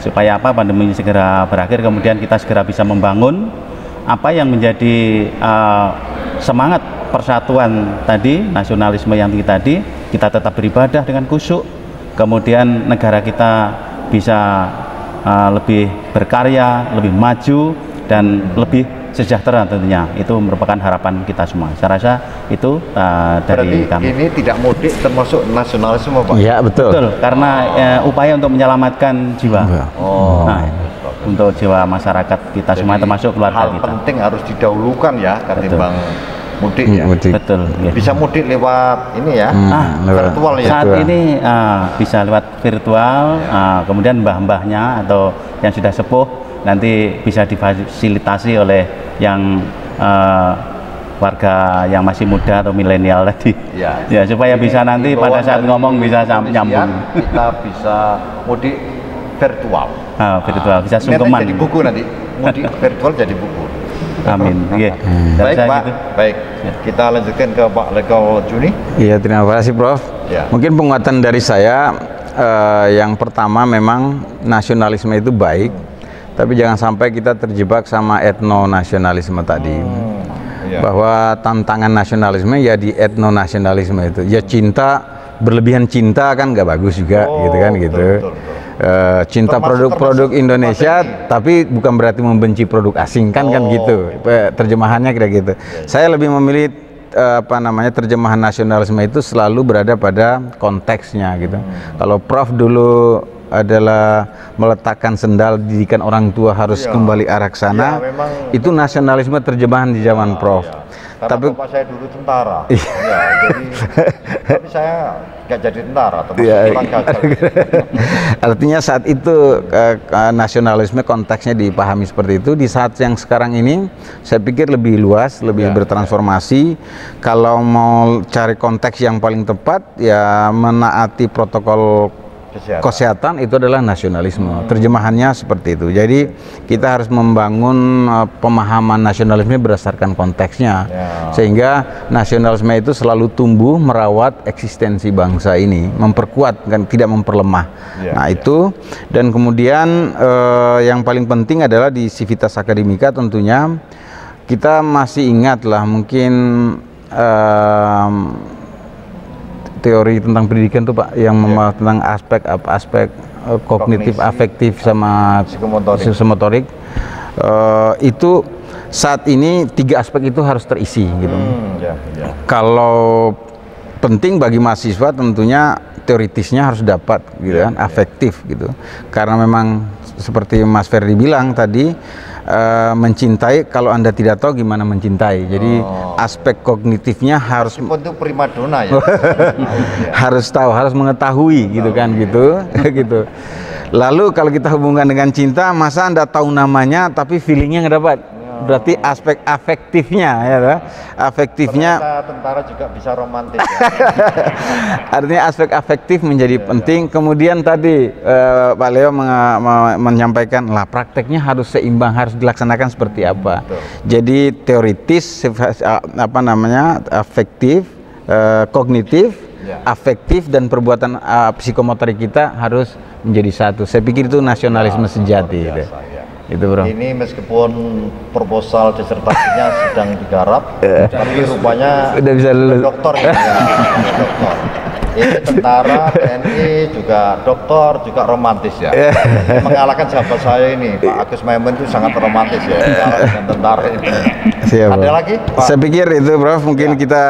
Supaya pandemi ini segera berakhir, kemudian kita segera bisa membangun apa yang menjadi semangat persatuan tadi, nasionalisme yang tinggi tadi. Kita tetap beribadah dengan khusyuk, kemudian negara kita bisa lebih berkarya, lebih maju, dan lebih sejahtera tentunya. Itu merupakan harapan kita semua. Saya rasa itu dari kami. Ini tidak mudik termasuk nasionalisme, Pak? Iya, betul. Betul, karena upaya untuk menyelamatkan jiwa. Untuk jiwa masyarakat kita semua, termasuk keluarga kita. Hal penting harus didahulukan ya, ketimbang mudik ya. Betul. Bisa mudik lewat ini ya, virtual ya. Saat ini bisa lewat virtual, kemudian mbah-mbahnya atau yang sudah sepuh nanti bisa difasilitasi oleh yang warga yang masih muda atau milenial tadi. Ya, supaya bisa nanti pada saat ngomong bisa nyambung. Kita bisa mudik virtual. Virtual bisa sungkeman. Jadi buku nanti, mudik virtual jadi buku. Amin. Baik Pak, gitu. Baik. Kita lanjutkan ke Pak Letkol Juni. Iya, terima kasih Prof. Ya. Mungkin penguatan dari saya, yang pertama memang nasionalisme itu baik, tapi jangan sampai kita terjebak sama etno-nasionalisme tadi. Bahwa tantangan nasionalisme ya di etno-nasionalisme itu. Ya cinta, berlebihan cinta kan nggak bagus juga, gitu kan gitu. Cinta produk-produk Indonesia, tapi bukan berarti membenci produk asing kan gitu. Terjemahannya kira gitu. Saya lebih memilih terjemahan nasionalisme itu selalu berada pada konteksnya gitu. Kalau Prof dulu adalah meletakkan sendal didikan orang tua harus kembali arah sana, itu nasionalisme terjemahan di zaman Prof. Karena tapi bapak saya dulu tentara, jadi tapi saya nggak jadi tentara, orang gagal. Artinya saat itu nasionalisme konteksnya dipahami seperti itu. Di saat yang sekarang ini, saya pikir lebih luas, lebih bertransformasi. Kalau mau cari konteks yang paling tepat, ya menaati protokol kesehatan itu adalah nasionalisme. Terjemahannya seperti itu. Jadi kita harus membangun pemahaman nasionalisme berdasarkan konteksnya, sehingga nasionalisme itu selalu tumbuh merawat eksistensi bangsa ini, memperkuat dan tidak memperlemah. Nah itu, dan kemudian yang paling penting adalah di Civitas Academica tentunya kita masih ingatlah mungkin teori tentang pendidikan tuh Pak, yang membahas tentang aspek kognitif, afektif sama psikomotorik. Itu saat ini 3 aspek itu harus terisi gitu. Kalau penting bagi mahasiswa tentunya teoritisnya harus dapat gitu kan, afektif gitu. Karena memang seperti Mas Ferdi bilang tadi, mencintai, kalau Anda tidak tahu gimana mencintai. Jadi aspek kognitifnya harus untuk primadona ya. harus tahu, harus mengetahui gitu kan gitu. Gitu. Lalu kalau kita hubungkan dengan cinta, masa Anda tahu namanya tapi feelingnya nggak dapat? Berarti aspek afektifnya ya, afektifnya. Ternyata tentara juga bisa romantis. Ya. Artinya aspek afektif menjadi penting. Kemudian tadi Pak Leo menyampaikan lah prakteknya harus seimbang, harus dilaksanakan seperti apa. Jadi teoritis, afektif, kognitif, afektif, dan perbuatan psikomotorik kita harus menjadi satu. Saya pikir itu nasionalisme sejati. Itu Bro. Ini meskipun proposal disertasinya sedang digarap, tapi rupanya udah bisa lulus. Dokter ya, dokter. Ini tentara, TNI, juga dokter, juga romantis ya. Mengalahkan sahabat saya ini, Pak Agus Maimun itu sangat romantis ya, dengan tentara ini. Siap, Ada lagi, Pak? Saya pikir itu, Prof. Mungkin kita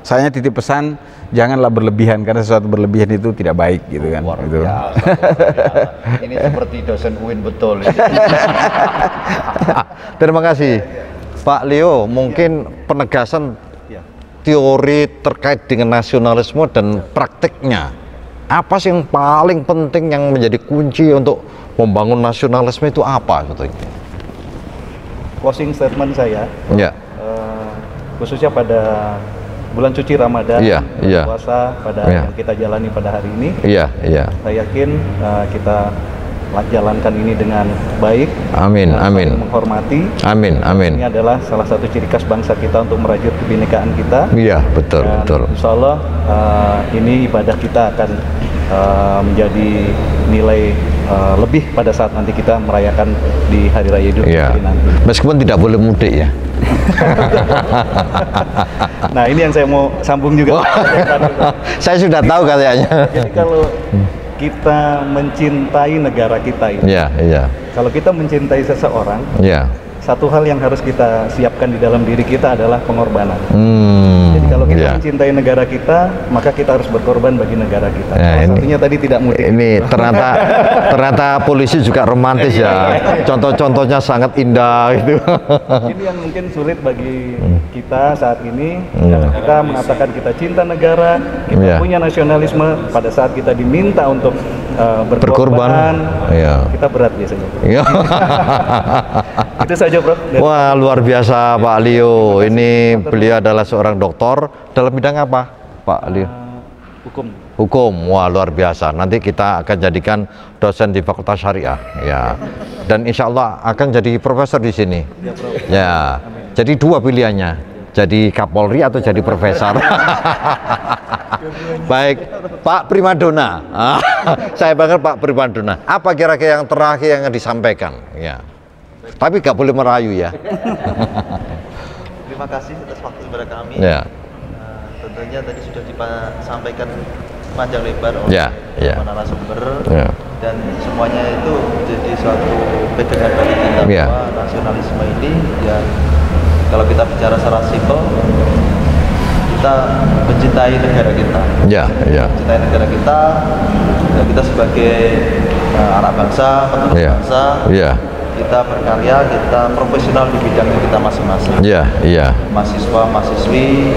saya titip pesan, janganlah berlebihan, karena sesuatu berlebihan itu tidak baik gitu kan. Gitu. Ini seperti dosen UIN betul. Terima kasih, Pak Leo. Mungkin penegasan teori terkait dengan nasionalisme dan prakteknya Apa sih yang paling penting yang menjadi kunci untuk membangun nasionalisme itu apa sebetulnya? Closing statement saya, Ya. khususnya pada bulan suci Ramadan, Iya, iya. puasa pada Iya. yang kita jalani pada hari ini, Iya, iya. saya yakin kita jalankan ini dengan baik. Amin, saling amin. menghormati. Amin, amin. Ini adalah salah satu ciri khas bangsa kita untuk merajut kebinekaan kita. Iya, betul, Dan betul. insya Allah ini ibadah kita akan menjadi nilai lebih pada saat nanti kita merayakan di Hari Raya Idul Iya. Fitri nanti. Meskipun tidak boleh mudik ya. Nah, ini yang saya mau sambung juga. Saya sudah tahu kayaknya. Jadi kalau kita mencintai negara kita ini, Iya, iya. kalau kita mencintai seseorang, Iya. satu hal yang harus kita siapkan di dalam diri kita adalah pengorbanan. Jadi kalau kita iya. mencintai negara kita, maka kita harus berkorban bagi negara kita. Ya, Salah ini- satunya tadi tidak mudik. Ini ternyata polisi juga romantis ya. Contoh-contohnya sangat indah itu. Ini yang mungkin sulit bagi kita saat ini. Iya. Kita mengatakan kita cinta negara, kita Iya. punya nasionalisme. Pada saat kita diminta untuk Berkorban. berkorban, Iya. kita berat biasanya. Iya. Itu saja, Bro. Wah, luar biasa Pak Leo. Ini beliau adalah seorang doktor dalam bidang apa, Pak Leo? Hukum. Hukum. Wah, luar biasa. Nanti kita akan jadikan dosen di Fakultas Syariah, ya. Dan insya Allah akan jadi profesor di sini. Ya. Jadi dua pilihannya. Jadi Kapolri atau jadi profesor. Baik, Pak Primadona. Saya banget Pak Primadona. Apa kira-kira yang terakhir yang disampaikan? Ya. Tapi nggak boleh merayu ya. Terima kasih atas waktu kepada kami. Ya. Tentunya tadi sudah disampaikan panjang lebar oleh Ya, ya. para narasumber, Ya. dan semuanya itu menjadi suatu pegangan bagi kita Ya. bahwa nasionalisme ini ya, kalau kita bicara secara simpel, kita mencintai negara kita. Ya, ya. Mencintai negara kita, dan kita sebagai anak bangsa, penerus Ya. bangsa, Ya. kita berkarya, kita profesional di bidangnya kita masing-masing. Ya, ya. Mahasiswa, mahasiswi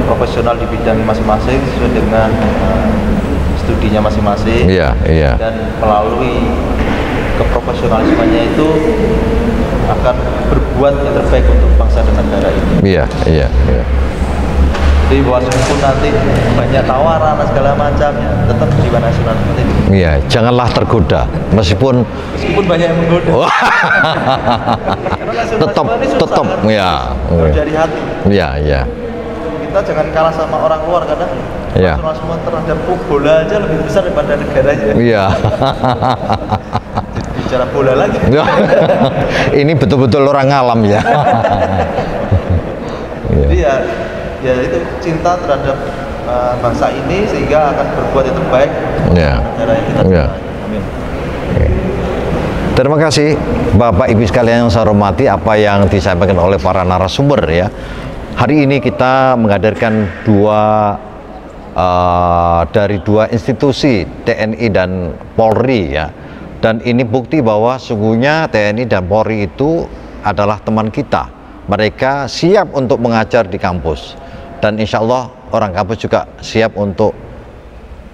profesional di bidang masing-masing sesuai dengan studinya masing-masing. Iya, iya. Dan melalui keprofesionalismenya itu akan berbuat yang terbaik untuk bangsa dan negara ini. Iya, iya, iya. Jadi walaupun nanti banyak tawaran dan segala macamnya, tetap jiwa nasional penting. Iya, janganlah tergoda meskipun Meskipun banyak yang menggoda. Wah. Karena nasionalisme tetap ini susah, tetap kan? ya. Harus dari hati. Iya, iya. Kita jangan kalah sama orang luar, karena Iya. nasionalisme terhadap bola aja lebih besar daripada negaranya. Iya. Bicara bola lagi. Ini betul-betul orang alam ya. Jadi ya itu cinta terhadap bangsa ini sehingga akan berbuat yang terbaik Iya. negara yang kita Iya. cintai. Amin. Terima kasih Bapak Ibu sekalian yang saya hormati apa yang disampaikan oleh para narasumber ya. Hari ini kita menghadirkan dari dua institusi TNI dan Polri ya. Dan ini bukti bahwa sungguhnya TNI dan Polri itu adalah teman kita. Mereka siap untuk mengajar di kampus. Dan insya Allah orang kampus juga siap untuk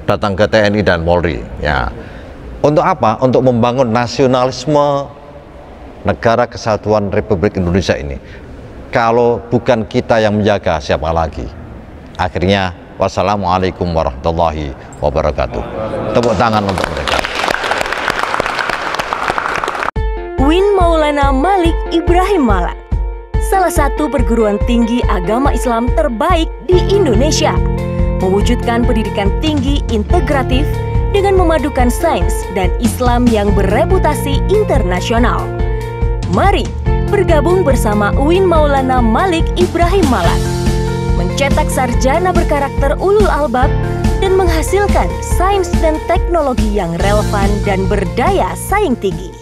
datang ke TNI dan Polri ya. Untuk apa? Untuk membangun nasionalisme negara kesatuan Republik Indonesia ini. Kalau bukan kita yang menjaga, siapa lagi? Akhirnya, wassalamualaikum warahmatullahi wabarakatuh. Tepuk tangan untuk mereka. UIN Maulana Malik Ibrahim Malang, salah satu perguruan tinggi agama Islam terbaik di Indonesia, mewujudkan pendidikan tinggi integratif dengan memadukan sains dan Islam yang bereputasi internasional. Mari bergabung bersama UIN Maulana Malik Ibrahim Malang, mencetak sarjana berkarakter ulul albab dan menghasilkan sains dan teknologi yang relevan dan berdaya saing tinggi.